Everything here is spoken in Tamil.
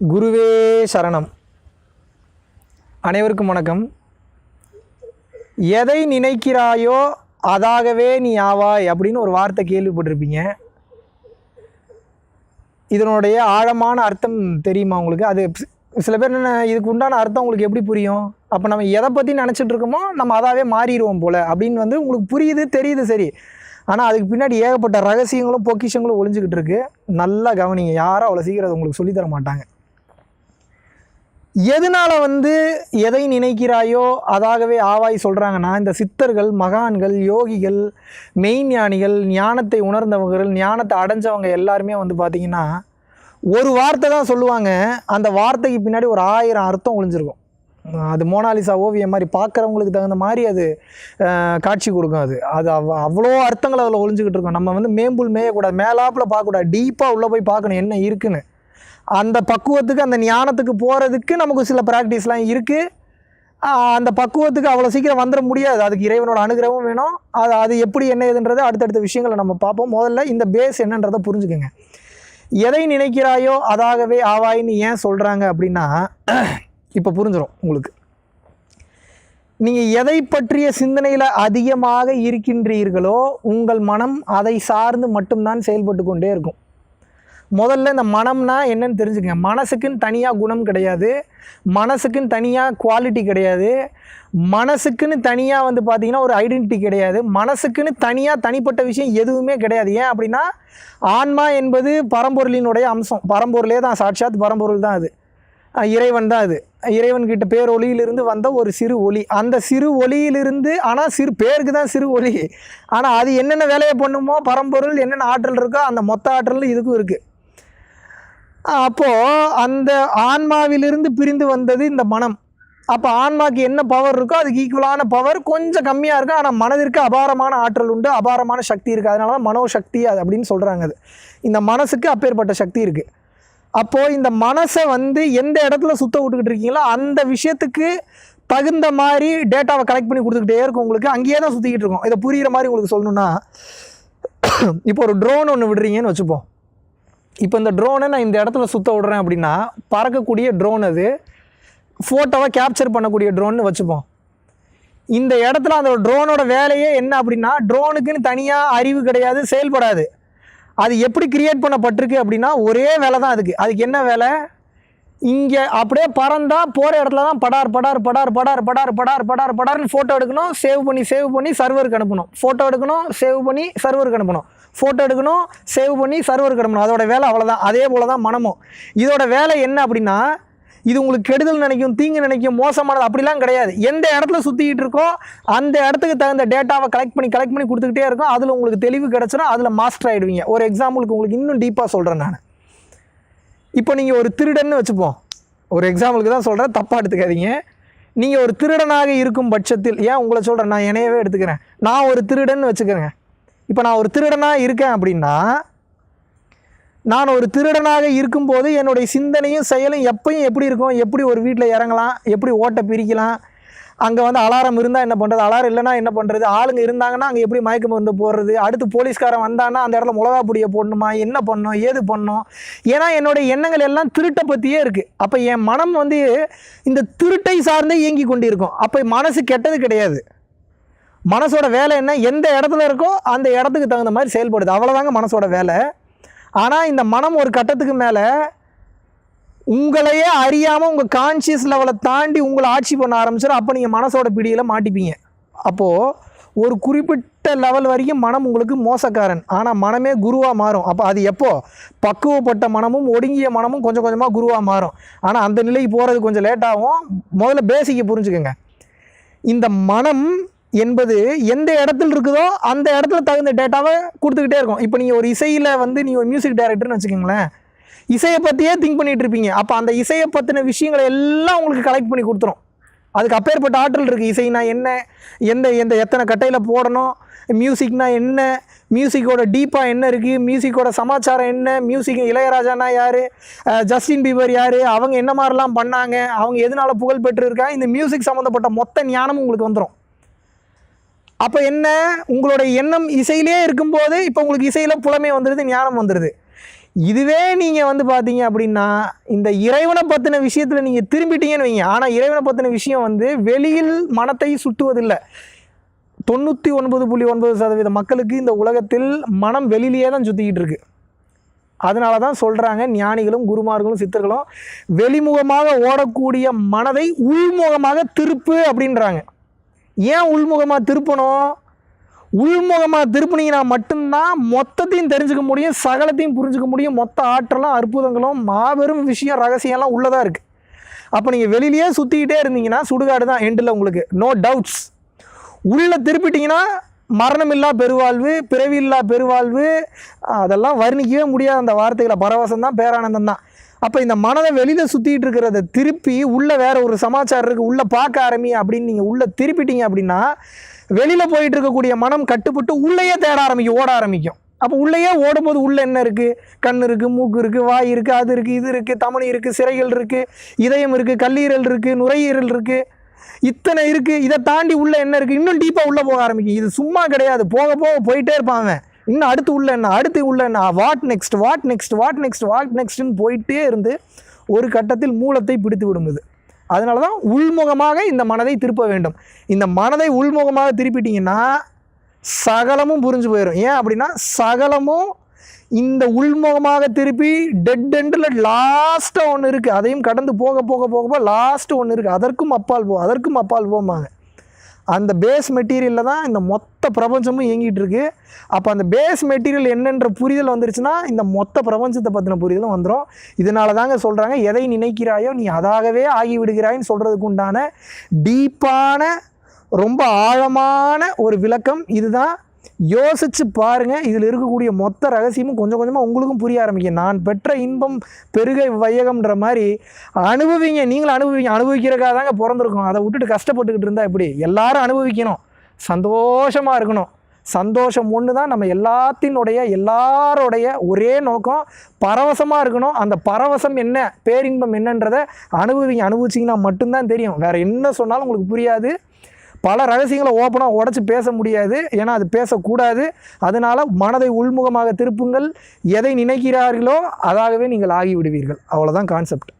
குருவே சரணம். அனைவருக்கும் வணக்கம். எதை நினைக்கிறாயோ அதாகவே நீ ஆவாய் அப்படின்னு ஒரு வார்த்தை கேள்விப்பட்டிருப்பீங்க. இதனுடைய ஆழமான அர்த்தம் தெரியுமா உங்களுக்கு? அது சில பேர் என்ன, இதுக்கு உண்டான அர்த்தம் உங்களுக்கு எப்படி புரியும்? அப்போ நம்ம எதை பற்றி நினச்சிட்டு இருக்கோமோ நம்ம அதாவே மாறிடுவோம் போல் அப்படின்னு உங்களுக்கு புரியுது, தெரியுது, சரி. ஆனால் அதுக்கு பின்னாடி ஏகப்பட்ட ரகசியங்களும் பொக்கிஷங்களும் ஒளிஞ்சிக்கிட்டு இருக்குது. நல்லா கவனிங்க. யாரும் அவ்வளோ சீக்கிரம் உங்களுக்கு சொல்லித்தர மாட்டாங்க. எதனால் எதை நினைக்கிறாயோ அதாகவே ஆவாய் சொல்கிறாங்கன்னா, இந்த சித்தர்கள், மகான்கள், யோகிகள், மெய்ஞானிகள், ஞானத்தை உணர்ந்தவர்கள், ஞானத்தை அடைஞ்சவங்க எல்லாருமே பார்த்திங்கன்னா ஒரு வார்த்தை தான் சொல்லுவாங்க. அந்த வார்த்தைக்கு பின்னாடி ஒரு 1000 அர்த்தம் ஒளிஞ்சிருக்கும். அது மோனாலிசா ஓவியம் மாதிரி பார்க்குறவங்களுக்கு தகுந்த மாதிரி அது காட்சி கொடுக்கும். அது அவ்வளோ அர்த்தங்கள் அதில் ஒளிஞ்சிக்கிட்டு இருக்கும். நம்ம மேம்புல் மேயக்கூடாது, மேலாப்பில் பார்க்கக்கூடாது, டீப்பாக உள்ளே போய் பார்க்கணும் என்ன இருக்குன்னு. அந்த பக்குவத்துக்கு, அந்த ஞானத்துக்கு போகிறதுக்கு நமக்கு சில ப்ராக்டிஸ்லாம் இருக்குது. அந்த பக்குவத்துக்கு அவ்வளோ சீக்கிரம் வந்துட முடியாது. அதுக்கு இறைவனோட அனுகிரகம் வேணும். அது எப்படி என்ன ஏதுன்றது அடுத்தடுத்த விஷயங்களை நம்ம பார்ப்போம். முதல்ல இந்த பேஸ் என்னன்றதை புரிஞ்சுக்கோங்க. எதை நினைக்கிறாயோ அதாகவே ஆவாயின்னு ஏன் சொல்கிறாங்க அப்படின்னா, இப்போ புரிஞ்சிடும் உங்களுக்கு. நீங்கள் எதை பற்றிய சிந்தனையில் அதிகமாக இருக்கின்றீர்களோ உங்கள் மனம் அதை சார்ந்து மட்டும்தான் செயல்பட்டு கொண்டே இருக்கும். முதல்ல இந்த மனம்னா என்னன்னு தெரிஞ்சுக்கங்க. மனசுக்குன்னு தனியாக குணம் கிடையாது, மனசுக்குன்னு தனியாக குவாலிட்டி கிடையாது, மனசுக்குன்னு தனியாக பார்த்திங்கன்னா ஒரு ஐடென்டிட்டி கிடையாது, மனசுக்குன்னு தனியாக தனிப்பட்ட விஷயம் எதுவுமே கிடையாது. ஏன் அப்படின்னா, ஆன்மா என்பது பரம்பொருளினுடைய அம்சம். பரம்பொருளே தான், சாட்சாத் பரம்பொருள் தான். அது இறைவன் தான். அது இறைவன்கிட்ட பேரொளியிலிருந்து வந்த ஒரு சிறு ஒளி. அந்த சிறு ஒளியிலிருந்து, ஆனால் சிறு பேருக்கு தான் சிறு ஒளி, ஆனால் அது என்னென்ன வேலையை பண்ணுமோ பரம்பொருள் என்னென்ன ஆற்றல் இருக்கோ அந்த மொத்த ஆற்றல் இதுக்கும் இருக்குது. அப்போது அந்த ஆன்மாவிலிருந்து பிரிந்து வந்தது இந்த மனம். அப்போ ஆன்மாவுக்கு என்ன பவர் இருக்கோ அதுக்கு ஈக்குவலான பவர் கொஞ்சம் கம்மியாக இருக்கும். ஆனால் மனதிற்கு அபாரமான ஆற்றல் உண்டு, அபாரமான சக்தி இருக்குது. அதனால தான் மனோசக்தி அது அப்படின்னு சொல்கிறாங்க. அது இந்த மனசுக்கு அப்பேற்பட்ட சக்தி இருக்குது. அப்போது இந்த மனசை எந்த இடத்துல சுத்த விட்டுக்கிட்டு இருக்கீங்களோ அந்த விஷயத்துக்கு தகுந்த மாதிரி டேட்டாவை கலெக்ட் பண்ணி கொடுத்துக்கிட்டே இருக்கும். உங்களுக்கு அங்கேயே தான் சுற்றிக்கிட்டு இருக்கும். இதை புரிகிற மாதிரி உங்களுக்கு சொல்லணுன்னா, இப்போ ஒரு ட்ரோன் ஒன்று விடுறீங்கன்னு வச்சுப்போம். இப்போ இந்த ட்ரோனை நான் இந்த இடத்துல சுற்ற விடுறேன் அப்படின்னா, பறக்கக்கூடிய ட்ரோன், அது ஃபோட்டோவை கேப்சர் பண்ணக்கூடிய ட்ரோன்னு வச்சுப்போம். இந்த இடத்துல அந்த ட்ரோனோட வேலையே என்ன அப்படின்னா, ட்ரோனுக்குன்னு தனியாக அறிவு கிடையாது, செயல்படாது. அது எப்படி கிரியேட் பண்ணப்பட்டிருக்கு அப்படின்னா ஒரே வேலை தான் அதுக்கு. அதுக்கு என்ன வேலை? இங்கே அப்படியே பறந்தால் போகிற இடத்துல தான் படார் படார் படார் படார் படார் படார் படார் படார்னு ஃபோட்டோ எடுக்கணும், சேவ் பண்ணி சர்வருக்கு அனுப்பணும். ஃபோட்டோ எடுக்கணும், சேவ் பண்ணி சர்வருக்கு அனுப்பணும். ஃபோட்டோ எடுக்கணும், சேவ் பண்ணி சர்வருக்கு அனுப்பணும். அதோட வேலை அவ்வளோதான். அதே போல் தான் மனமும். இதோட வேலை என்ன அப்படின்னா, இது உங்களுக்கு கெடுதல் நினைக்கும், தீங்கு நினைக்கும், மோசமானது அப்படிலாம் கிடையாது. எந்த இடத்துல சுற்றிக்கிட்டு இருக்கோ அந்த இடத்துக்கு தகுந்த டேட்டாவை கலெக்ட் பண்ணி கொடுத்துக்கிட்டே இருக்கும். அதில் உங்களுக்கு தெளிவு கிடச்சிடும், அதில் மாஸ்டர் ஆகிடுவீங்க. ஒரு எக்ஸாம்பிளுக்கு உங்களுக்கு இன்னும் டீப்பாக சொல்கிறேன் நான். இப்போ நீங்கள் ஒரு திருடன்னு வச்சுப்போம். ஒரு எக்ஸாம்பிளுக்கு தான் சொல்கிறேன், தப்பாக எடுத்துக்காதீங்க. நீங்கள் ஒரு திருடனாக இருக்கும் பட்சத்தில், ஏன் உங்களை சொல்கிறேன், நான் என்னையவே எடுத்துக்கிறேன். நான் ஒரு திருடன்னு வச்சுக்கிறேங்க. இப்போ நான் ஒரு திருடனாக இருக்கேன் அப்படின்னா, நான் ஒரு திருடனாக இருக்கும்போது என்னுடைய சிந்தனையும் செயலும் எப்பயும் எப்படி இருக்கும்? எப்படி ஒரு வீட்டில் இறங்கலாம், எப்படி ஓட்டை பிரிக்கலாம், அங்கே அலாரம் இருந்தால் என்ன பண்ணுறது, அலாரம் இல்லைனா என்ன பண்ணுறது, ஆளுங்க இருந்தாங்கன்னா அங்கே எப்படி மயக்க மருந்து போடுறது, அடுத்து போலீஸ்காரன் வந்தான்னா அந்த இடத்துல மிளகா பொடியை போடணுமா, என்ன பண்ணணும், ஏது பண்ணணும். ஏன்னா என்னுடைய எண்ணங்கள் எல்லாம் திருட்டை பற்றியே இருக்குது. அப்போ என் மனம் இந்த திருட்டை சார்ந்தே இயங்கி கொண்டு இருக்கும். அப்போ மனசு கெட்டது கிடையாது. மனசோட வேலை என்ன? எந்த இடத்துல இருக்கோ அந்த இடத்துக்கு தகுந்த மாதிரி செயல்படுது. அவ்வளோதாங்க மனசோட வேலை. ஆனால் இந்த மனம் ஒரு கட்டத்துக்கு மேலே உங்களையே அறியாமல் உங்கள் கான்ஷியஸ் லெவலை தாண்டி உங்களை ஆட்சி பண்ண ஆரம்பிச்சிடும். அப்போ நீங்கள் மனசோட பிடியில் மாட்டிப்பீங்க. அப்போது ஒரு குறிப்பிட்ட லெவல் வரைக்கும் மனம் உங்களுக்கு மோசக்காரன், ஆனால் மனமே குருவாக மாறும். அப்போ அது எப்போ? பக்குவப்பட்ட மனமும் ஒடுங்கிய மனமும் கொஞ்சம் கொஞ்சமாக குருவாக மாறும். ஆனால் அந்த நிலைக்கு போகிறது கொஞ்சம் லேட்டாகும். முதல்ல பேசிக்கை புரிஞ்சுக்கோங்க. இந்த மனம் என்பது எந்த இடத்துல இருக்குதோ அந்த இடத்துல தகுந்த டேட்டாவை கொடுத்துக்கிட்டே இருக்கும். இப்போ நீங்கள் ஒரு இசையில் நீங்கள் ஒரு மியூசிக் டைரக்டர்னு வச்சுக்கோங்களேன், இசையை பற்றியே திங்க் பண்ணிகிட்டு இருப்பீங்க. அப்போ அந்த இசையை பற்றின விஷயங்களை எல்லாம் உங்களுக்கு கலெக்ட் பண்ணி கொடுத்துரும். அதுக்கு அப்பேற்பட்ட ஆற்றல் இருக்குது. இசைனா என்ன, எத்தனை கட்டையில் போடணும், மியூசிக்னா என்ன, மியூசிக்கோட டீப்பாக என்ன இருக்குது, மியூசிக்கோட சமாச்சாரம் என்ன, மியூசிக் இளையராஜானா யார், ஜஸ்டின் பீபர் யார், அவங்க என்ன மாதிரிலாம் பண்ணாங்க, அவங்க எதனால் புகழ் பெற்று இருக்காங்க, இந்த மியூசிக் சம்மந்தப்பட்ட மொத்த ஞானமும் உங்களுக்கு வந்துடும். அப்போ என்ன, உங்களுடைய எண்ணம் இசையிலே இருக்கும்போது இப்போ உங்களுக்கு இசையில் புலமை வந்துடுது, ஞானம் வந்துடுது. இதுவே நீங்கள் வந்து பார்த்தீங்க அப்படின்னா இந்த இறைவனை பற்றின விஷயத்தில் நீங்கள் திரும்பிட்டீங்கன்னு வைங்க. ஆனால் இறைவனை பற்றின விஷயம் வந்து வெளியில் மனத்தை சுட்டுவதில்லை. 99.9% மக்களுக்கு இந்த உலகத்தில் மனம் வெளியிலேயே தான் சுற்றிக்கிட்டு இருக்கு. அதனால தான் சொல்கிறாங்க ஞானிகளும் குருமார்களும் சித்தர்களும் வெளிமுகமாக ஓடக்கூடிய மனதை உள்முகமாக திருப்பு அப்படின்றாங்க. ஏன் உள்முகமாக திருப்பணும்? உள்முகமாக திருப்பினீங்கன்னா மட்டும்தான் மொத்தத்தையும் தெரிஞ்சுக்க முடியும், சகலத்தையும் புரிஞ்சுக்க முடியும். மொத்த ஆற்றலும் அற்புதங்களும் மாபெரும் விஷயம் ரகசியம்லாம் உள்ளதாக இருக்குது. அப்போ நீங்கள் வெளியிலேயே சுற்றிக்கிட்டே இருந்தீங்கன்னா சுடுகாடு தான் எண்டில் உங்களுக்கு, நோ டவுட்ஸ். உள்ளே திருப்பிட்டிங்கன்னா மரணமில்லா பெருவாழ்வு, பிறவியில்லா பெருவாழ்வு, அதெல்லாம் வர்ணிக்கவே முடியாது அந்த வார்த்தைகளை. பரவசம் தான், பேரானந்தம் தான். அப்போ இந்த மனதை வெளியில் சுற்றிட்டு இருக்கிறத திருப்பி உள்ளே வேற ஒரு சமாச்சாரம் இருக்குது, உள்ளே பார்க்க ஆரம்பி அப்படின்னு நீங்கள் உள்ளே திருப்பிட்டீங்க அப்படின்னா வெளியில் போயிட்டு இருக்கக்கூடிய மனம் கட்டுப்பட்டு உள்ளேயே தேட ஆரம்பிக்கும், ஓட ஆரம்பிக்கும். அப்போ உள்ளேயே ஓடும்போது உள்ளே என்ன இருக்குது? கண் இருக்குது, மூக்கு இருக்குது, வாய் இருக்குது, அது இருக்குது, இது இருக்குது, தமனி இருக்குது, சிரைகள் இருக்குது, இதயம் இருக்குது, கல்லீரல் இருக்குது, நுரையீரல் இருக்குது, இத்தனை இருக்குது. இதை தாண்டி உள்ளே என்ன இருக்குது? இன்னும் டீப்பாக உள்ளே போக ஆரம்பிக்கும். இது சும்மா கிடையாது, போக போக போயிட்டே இருப்பாங்க. இன்னும் அடுத்து உள்ள என்ன, அடுத்து உள்ள என்ன, what next, what next, what next, what நெக்ஸ்ட்னு போயிட்டே இருந்து ஒரு கட்டத்தில் மூலத்தை பிடித்து விடுமுது. அதனால தான் உள்முகமாக இந்த மனதை திருப்ப வேண்டும். இந்த மனதை உள்முகமாக திருப்பிட்டிங்கன்னா சகலமும் புரிஞ்சு போயிடும். ஏன் அப்படின்னா சகலமும் இந்த உள்முகமாக திருப்பி டெட் எண்டில் லாஸ்ட்டாக ஒன்று இருக்குது, அதையும் கடந்து போக போக போக போக லாஸ்ட்டு ஒன்று இருக்குது, அதற்கும் அப்பால் போமாங்க. அந்த பேஸ் மெட்டீரியலில் தான் இந்த மொத்த பிரபஞ்சமும் இயங்கிட்டு இருக்கு. அப்போ அந்த பேஸ் மெட்டீரியல் என்னென்ற புரிதல் வந்துருச்சுன்னா இந்த மொத்த பிரபஞ்சத்தை பற்றின புரிதலும் வந்துடும். இதனால தாங்க சொல்கிறாங்க, எதை நினைக்கிறாயோ நீ அதாகவே ஆகிவிடுகிறாயின்னு சொல்கிறதுக்கு உண்டான டீப்பான ரொம்ப ஆழமான ஒரு விளக்கம் இதுதான். யோசித்து பாருங்கள், இதில் இருக்கக்கூடிய மொத்த ரகசியமும் கொஞ்சம் கொஞ்சமாக உங்களுக்கும் புரிய ஆரம்பிக்கும். நான் பெற்ற இன்பம் பெருகை வையகம்ன்ற மாதிரி அனுபவிங்க, நீங்களும் அனுபவிக்கிறதுக்காக தாங்க பிறந்திருக்கோம். அதை விட்டுட்டு கஷ்டப்பட்டுக்கிட்டு இருந்தால் எப்படி? எல்லாரும் அனுபவிக்கணும், சந்தோஷமாக இருக்கணும். சந்தோஷம் ஒன்று தான் நம்ம எல்லாரோடைய ஒரே நோக்கம், பரவசமாக இருக்கணும். அந்த பரவசம் என்ன, பேரின்பம் என்னன்றதை அனுபவிச்சிங்கன்னா மட்டும்தான் தெரியும். வேறு என்ன சொன்னாலும் உங்களுக்கு புரியாது. பல ரகசியங்களை ஓப்பனாக உடச்சி பேச முடியாது, ஏன்னா அது பேசக்கூடாது. அதனால் மனதை உள்முகமாக திருப்புங்கள், எதை நினைக்கிறார்களோ அதாகவே நீங்கள் ஆகிவிடுவீர்கள். அவ்வளோதான் கான்செப்ட்.